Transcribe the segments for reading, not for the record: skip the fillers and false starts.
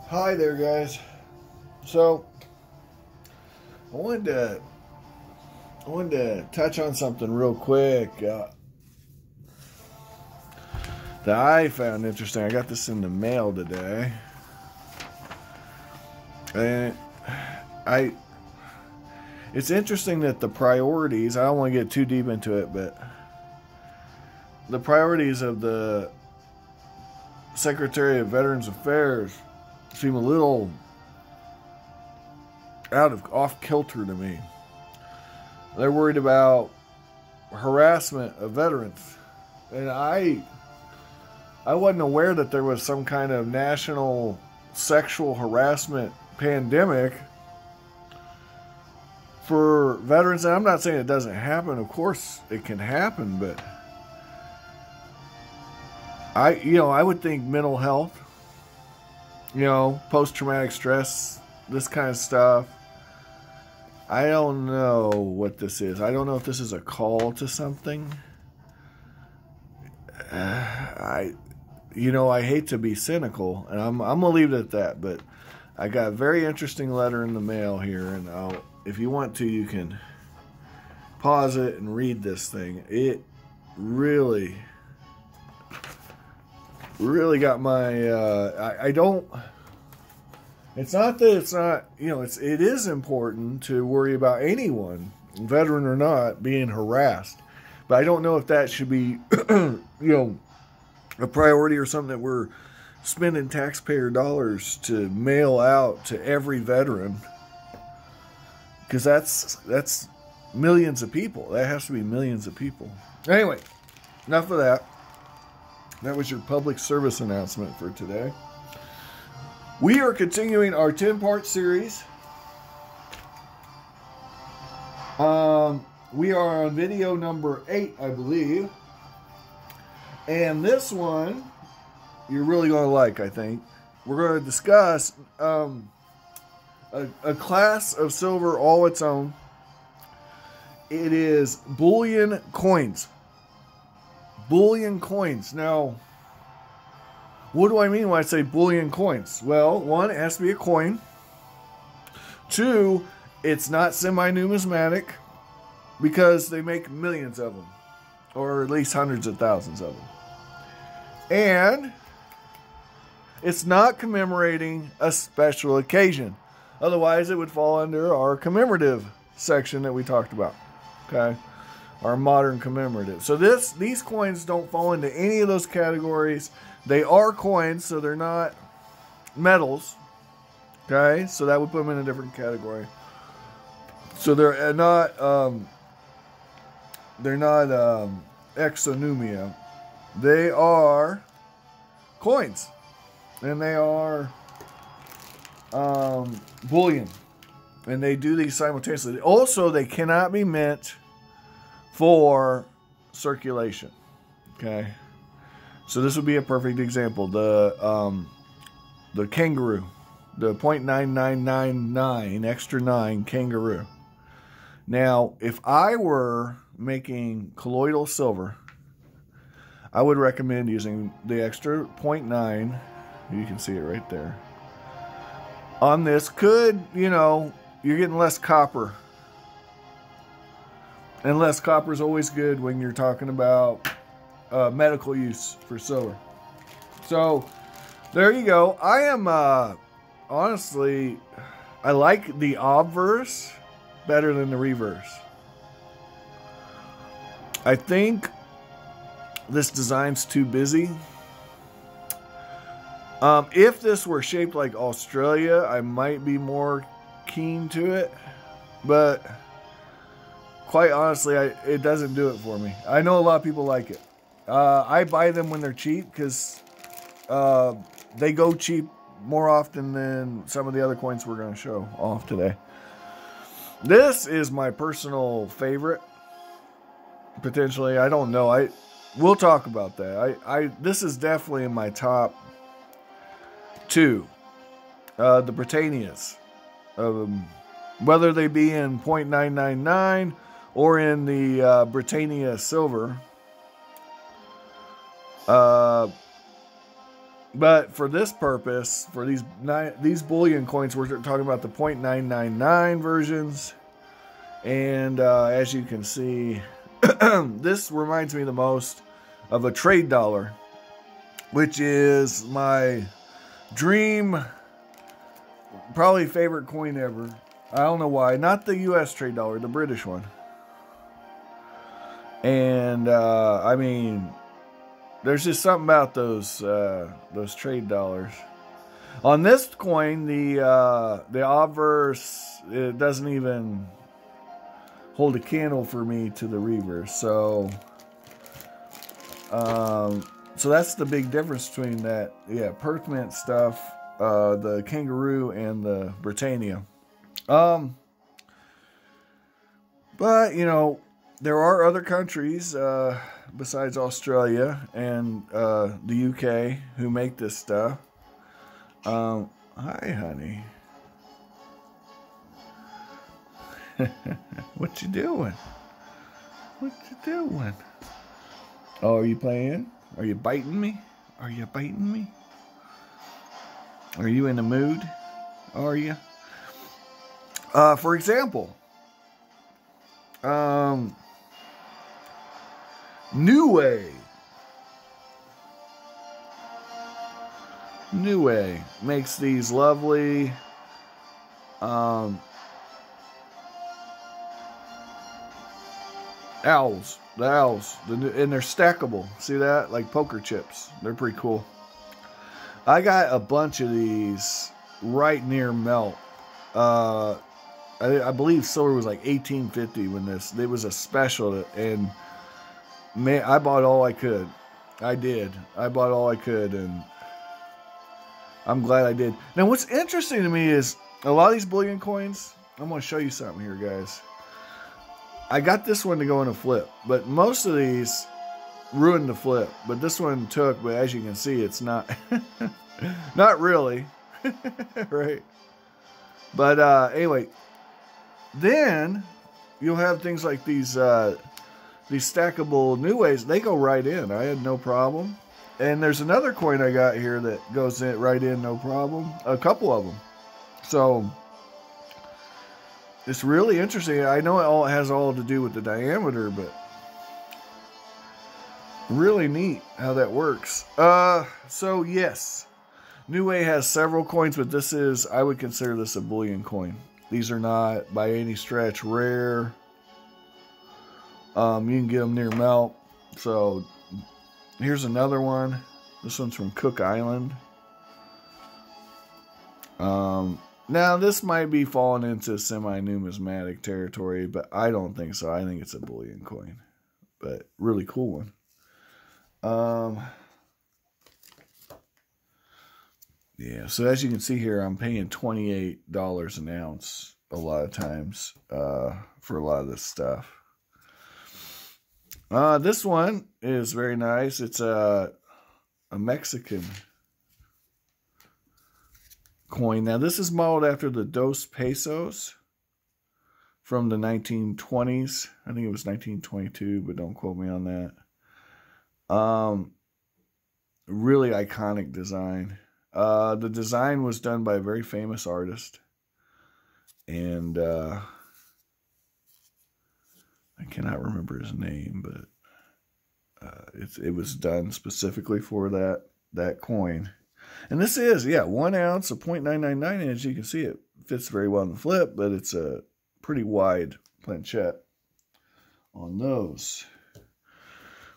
Hi there, guys. So, I wanted to touch on something real quick that I found interesting. I got this in the mail today, and it's interesting that the priorities. I don't want to get too deep into it, but the priorities of the Secretary of Veterans Affairs seem a little off kilter to me. They're worried about harassment of veterans, and I wasn't aware that there was some kind of national sexual harassment pandemic for veterans. And I'm not saying it doesn't happen. Of course it can happen, but I would think mental health, post-traumatic stress, this kind of stuff. I don't know what this is. I don't know if this is a call to something. I hate to be cynical, and I'm gonna leave it at that. But I got a very interesting letter in the mail here, and if you want to, you can pause it and read this thing. It really got my. I don't. It's not that it's not. It is important to worry about anyone, veteran or not, being harassed. But I don't know if that should be, a priority or something that we're spending taxpayer dollars to mail out to every veteran. Because that's millions of people. That has to be millions of people. Anyway, enough of that. That was your public service announcement for today. We are continuing our 10-part series. We are on video number 8, I believe. And this one, you're really going to like, I think. We're going to discuss a class of silver all its own. It is bullion coins. Bullion coins. Now, what do I mean when I say bullion coins? Well, one, it has to be a coin. Two, it's not semi-numismatic because they make millions of them, or at least hundreds of thousands of them. And it's not commemorating a special occasion. Otherwise, it would fall under our commemorative section that we talked about. Okay? Our modern commemorative. So these coins don't fall into any of those categories. They are coins, so they're not metals. Okay? So that would put them in a different category. So they're not exonumia. They are coins. And they are bullion. And they do these simultaneously. Also, they cannot be mint for circulation. Okay? So this would be a perfect example. The kangaroo. The 0.9999 extra 9 kangaroo. Now, if I were making colloidal silver, I would recommend using the extra 0.9. You can see it right there. On this you're getting less copper. And less copper is always good when you're talking about medical use for silver. So, there you go. I am, honestly, I like the obverse better than the reverse. I think this design's too busy. If this were shaped like Australia, I might be more keen to it. But quite honestly, it doesn't do it for me. I know a lot of people like it. I buy them when they're cheap because they go cheap more often than some of the other coins we're going to show off today. This is my personal favorite. Potentially, I don't know. We'll talk about that. This is definitely in my top 2. The Britannias. Whether they be in 0.999 or in the Britannia silver. But for this purpose, for these bullion coins, we're talking about the 0.999 versions. And as you can see, this reminds me the most of a trade dollar, which is my dream, probably favorite coin ever. I don't know why. Not the U.S. trade dollar, the British one. And I mean, there's just something about those trade dollars. On this coin, the obverse, it doesn't even hold a candle for me to the reverse. So so that's the big difference between that, yeah, Perth Mint stuff, the Kangaroo and the Britannia. But you know, there are other countries besides Australia and the UK who make this stuff. Hi, honey. What you doing? What you doing? Oh, are you playing? Are you biting me? Are you biting me? Are you in the mood? Are you? For example, New Way makes these lovely owls. The owls, and they're stackable. See that? Like poker chips. They're pretty cool. I got a bunch of these right near melt. I believe silver was like $18.50 when it was a special, and man, I bought all I could. I did. I bought all I could, and I'm glad I did. Now, what's interesting to me is a lot of these bullion coins. I'm going to show you something here, guys. I got this one to go in a flip, but most of these ruined the flip. But this one took, but as you can see, it's not, not really, right? But anyway, then you'll have things like these stackable New Ways. They go right in. I had no problem. And there's another coin I got here that goes in right in, no problem. A couple of them. So it's really interesting. I know it all has all to do with the diameter, but really neat how that works. So yes, New Way has several coins, but this is, I would consider this a bullion coin. These are not by any stretch rare. You can get them near melt. So here's another one. This one's from Cook Island. Now, this might be falling into semi-numismatic territory, but I don't think so. I think it's a bullion coin. But really cool one. Yeah, so as you can see here, I'm paying $28 an ounce a lot of times for a lot of this stuff. This one is very nice. It's a Mexican coin. Now, this is modeled after the Dos Pesos from the 1920s. I think it was 1922, but don't quote me on that. Really iconic design. The design was done by a very famous artist. And I cannot remember his name, but it was done specifically for that coin. And this is, yeah, 1 ounce of 0.999 inch. You can see it fits very well in the flip, but it's a pretty wide planchette on those.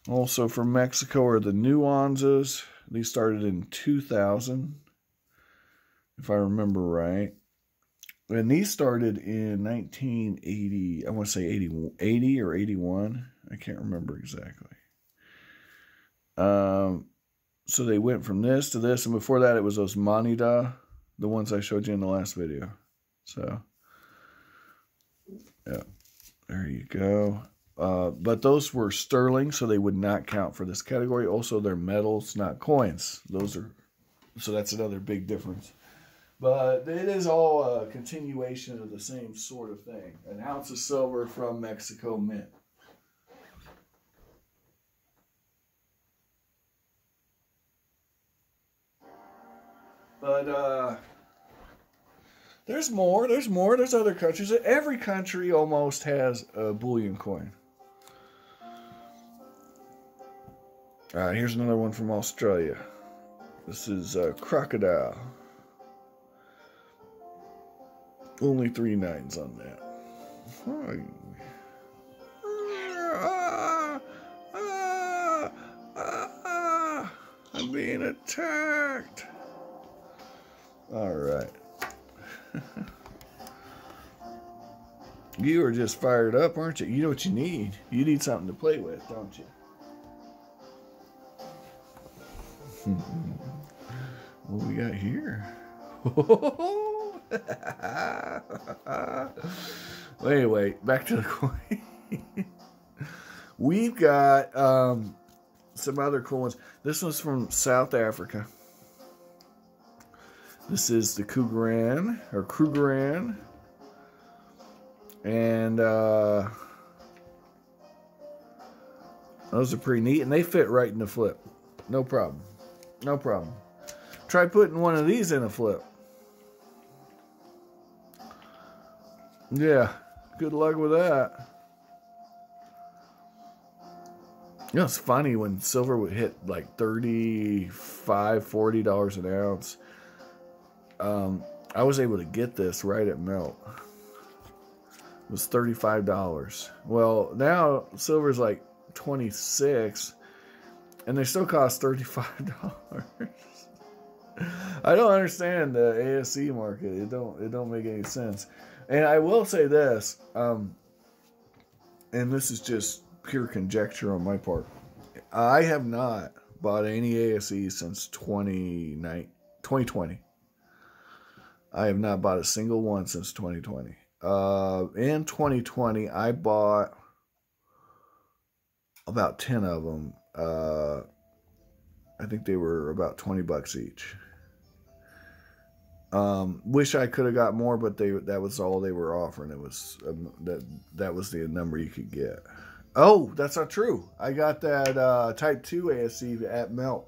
Also from Mexico are the nuances. These started in 2000, if I remember right. And these started in 1980, I want to say 80 or 81. I can't remember exactly. So they went from this to this, and before that it was those Manida, the ones I showed you in the last video. So, yeah, there you go. But those were sterling, so they would not count for this category. Also, they're metals, not coins. So that's another big difference. But it is all a continuation of the same sort of thing. An ounce of silver from Mexico Mint. But there's more. There's more. There's other countries. Every country almost has a bullion coin. All right, here's another one from Australia. This is crocodile. Only 3 9s on that. I'm being attacked. All right. You are just fired up, aren't you? You know what you need? You need something to play with, don't you? What we got here? Well, anyway, back to the coin. We've got some other cool ones. This one's from South Africa. This is the Krugerrand, or Krugerrand. And those are pretty neat, and they fit right in the flip. No problem. No problem. Try putting one of these in a flip. Yeah, good luck with that. You know, it's funny when silver would hit like $35, $40 an ounce. I was able to get this right at melt. It was $35. Well, now silver's like $26, and they still cost $35. I don't understand the ASE market. It don't make any sense. And I will say this, and this is just pure conjecture on my part. I have not bought any ASE since 2020. I have not bought a single one since 2020. In 2020, I bought about 10 of them. I think they were about $20 each. Wish I could have got more, but that was all they were offering. It was that was the number you could get. Oh, that's not true. I got that Type 2 ASE at melt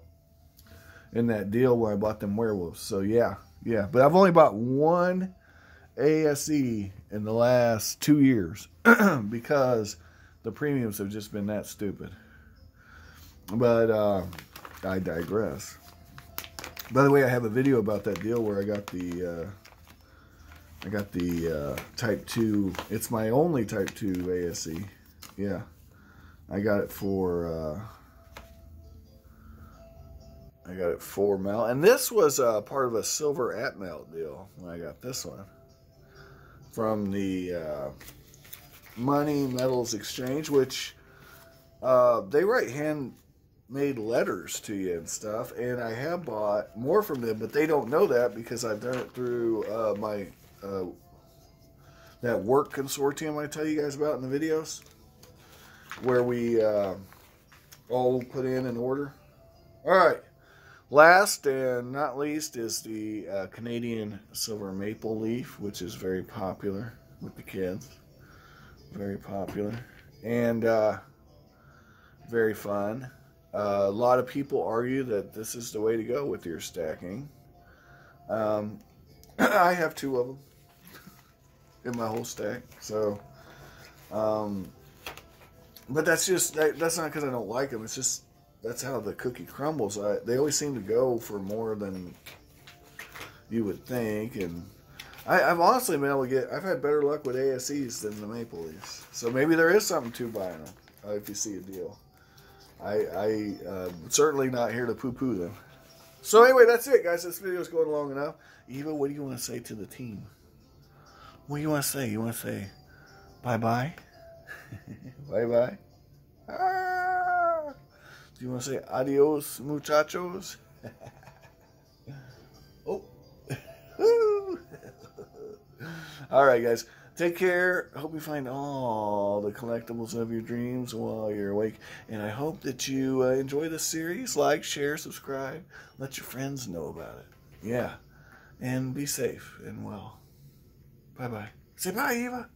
in that deal where I bought them werewolves. So yeah. But I've only bought one ASE in the last 2 years because the premiums have just been that stupid. But I digress. By the way, I have a video about that deal where I got the Type 2. It's my only Type 2 ASE. Yeah, I got it for melt, and this was part of a silver at melt deal when I got this one from the Money Metals Exchange, which they write handmade letters to you and stuff, and I have bought more from them, but they don't know that because I've done it through my that work consortium I tell you guys about in the videos, where we all put in an order. All right, last and not least is the Canadian silver maple leaf, which is very popular with the kids. Very popular and very fun. A lot of people argue that this is the way to go with your stacking. I have 2 of them in my whole stack. So, but that's not because I don't like them. It's just that's how the cookie crumbles. They always seem to go for more than you would think, and I've honestly been able to I've had better luck with ASEs than the maple leaves. So maybe there is something to buying them if you see a deal. I certainly not here to poo-poo them. So anyway, that's it, guys. This video is going long enough. Eva, what do you want to say to the team? What do you want to say? You want to say bye-bye? Bye-bye? Ah! Do you want to say adios, muchachos? Oh. All right, guys. Take care. I hope you find all the collectibles of your dreams while you're awake. And I hope that you enjoy this series. Like, share, subscribe. Let your friends know about it. Yeah. And be safe and well. Bye-bye. Say bye, Eva.